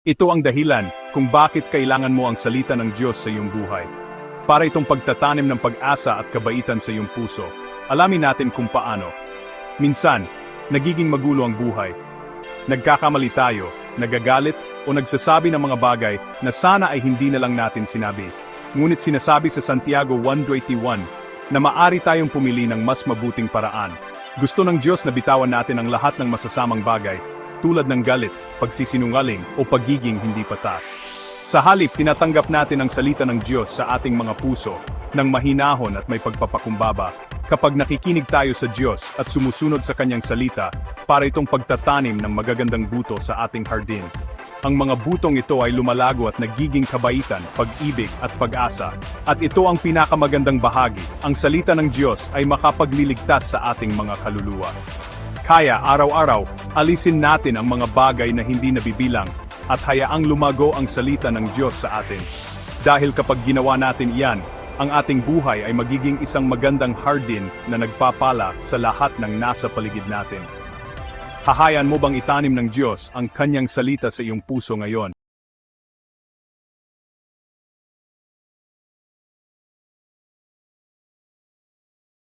Ito ang dahilan kung bakit kailangan mo ang salita ng Diyos sa iyong buhay. Para itong pagtatanim ng pag-asa at kabaitan sa iyong puso. Alamin natin kung paano. Minsan, nagiging magulo ang buhay. Nagkakamali tayo, nagagalit, o nagsasabi ng mga bagay na sana ay hindi na lang natin sinabi. Ngunit sinasabi sa Santiago 1:21 na maari tayong pumili ng mas mabuting paraan. Gusto ng Diyos na bitawan natin ang lahat ng masasamang bagay, tulad ng galit, pagsisinungaling, o pagiging hindi patas. Sa halip, tinatanggap natin ang salita ng Diyos sa ating mga puso, ng mahinahon at may pagpapakumbaba. Kapag nakikinig tayo sa Diyos at sumusunod sa Kanyang salita, para itong pagtatanim ng magagandang buto sa ating hardin. Ang mga butong ito ay lumalago at nagiging kabaitan, pag-ibig at pag-asa. At ito ang pinakamagandang bahagi, ang salita ng Diyos ay makapagliligtas sa ating mga kaluluwa. Kaya araw-araw, alisin natin ang mga bagay na hindi nabibilang at hayaang lumago ang salita ng Diyos sa atin. Dahil kapag ginawa natin iyan, ang ating buhay ay magiging isang magandang hardin na nagpapala sa lahat ng nasa paligid natin. Hahayan mo bang itanim ng Diyos ang Kanyang salita sa iyong puso ngayon?